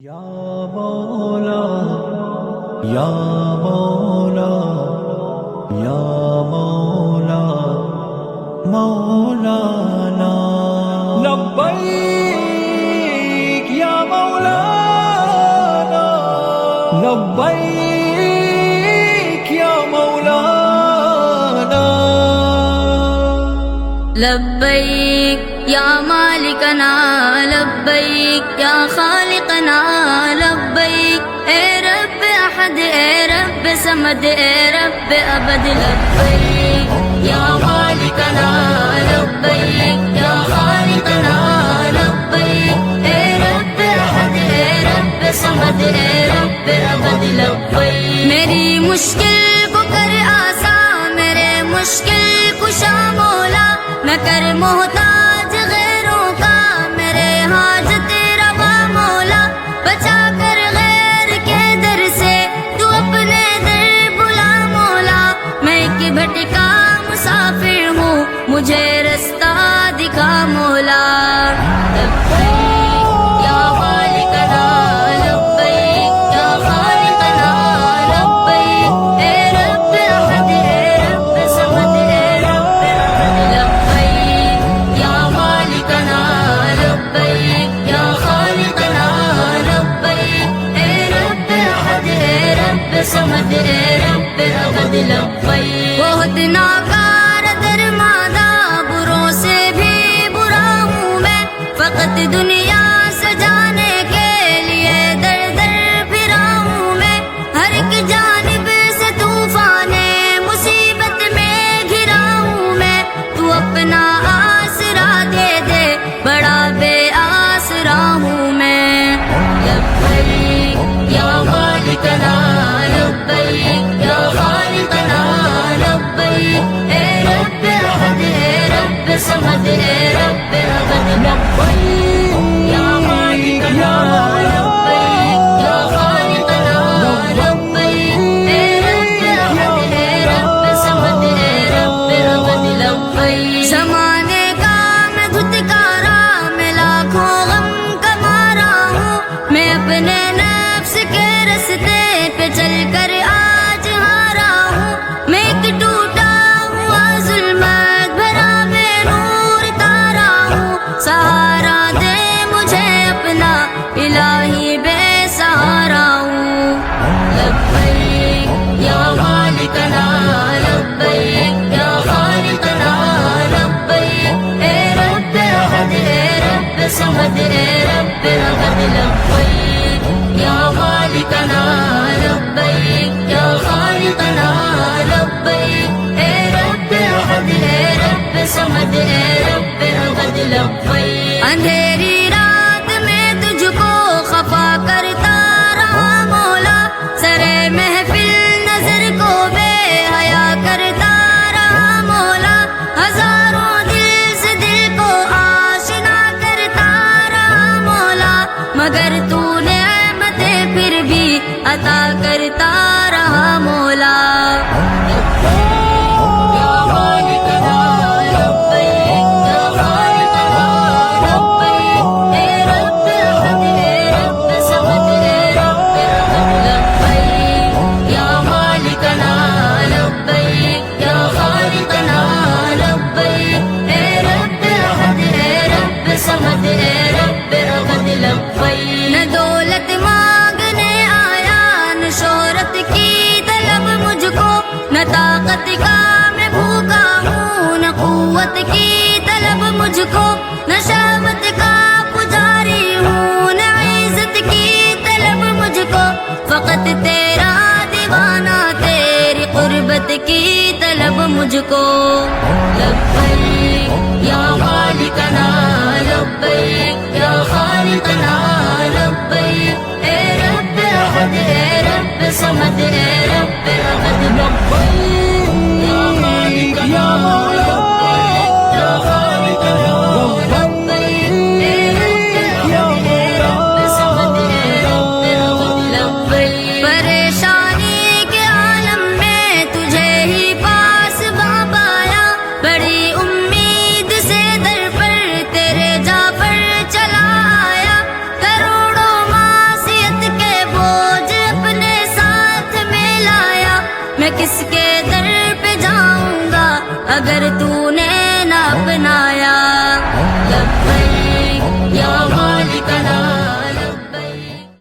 یا مولا یا مولا یا مولا مولانا لبیک یا مولانا لبیک یا مولانا لبیک یا مالکنا لبیک یا خالقنا لبیک اے رب احد اے رب سمد اے رب ابد لبیک یا مالکنا لبیک یا خالقنا لبیک اے رب احد اے رب سمد اے رب ابد لبیک میری مشکل کو کر آسان میرے مشکل کشا مولا نہ کر محتاج غیروں کا میرے حاجت روا مولا بچا کر غیر کے در سے تو اپنے در بلا مولا میں ایک بھٹکا مسافر ہوں مجھے رستہ دکھا مولا لبیک یا مالکنا لبیک یا خالقنا لبیک اے رب احد اے رب سمد اے رب ابد لبیک یا مالکنا لبیک یا خالقنا لبیک اے رب احد اے رب سمد اے رب ابد لبیک بہت ناکار درماندہ بروں سے بھی برا ہوں میں فقط دنیا سجانے کے لیے در در پھرا ہوں میں ہر ایک جانب سے طوفان مصیبت میں گھرا ہوں میں تو اپنا آسرا دے دے بڑا بے آسرا ہوں میں لبیک یا مالکنا لبیک یا خالقنا لبیک اے رب احد اے رب سمد اے رب ابد لبیک یا مالکنا لبیک یا خالقنا لبیک اے رب احد اے رب سمد اے رب ابد لبیک زمانے کا میں دھتکارا میں لاکھوں غم کمارا ہوں میں اپنے نفس کے رستے پہ چل کر آج ہارا ہوں میں ایک ٹوٹا ہوا ظلمت بھرا میں نور تارا ہوں سہارا دے مجھے اپنا الہی بے سہارا ہوں لبیک یا مالکنا لبیک یا خالقنا لبیک اے رب احد اے رب سمد اے رب ابد لبیک یا مالکنا لبیک یا خالقنا لبیک اے رب احد اے رب سمد اے رب ابد لبیک اندھیری رات میں تجھ کو خفا کرتا رہا مولا سرے محفل نظر کو بے حیا کرتا رہا مولا ہزاروں دل سے دل کو آشنا کرتا رہا مولا مگر تو نعمتیں پھر بھی عطا کرتا رہا مولا یا مالکنا لبیک یا خالقنا لبیک اے رب احد اے رب سمد اے رب ابد لبیک یا مالکنا لبیک یا خالقنا لبیک اے رب احد اے رب سمد اے رب ابد لبیک نہ دولت مانگنے آیا نہ شہرت کی طلب مجھ کو نہ طاقت کا میں بھوکا ہوں نہ قوت کی طلب مجھ کو نہ شہوت کا پجاری ہوں نہ عزت کی طلب مجھ کو فقط تیرا دیوانہ تیری قربت کی طلب مجھ کو لبیک یا مالکنا لبیک یا خالقنا لبیک اے رب احد اے رب سمد اے رب ابد لبیک یا مالکنا لبیک یا خالقنا لبیک میں کس کے در پہ جاؤں گا اگر تو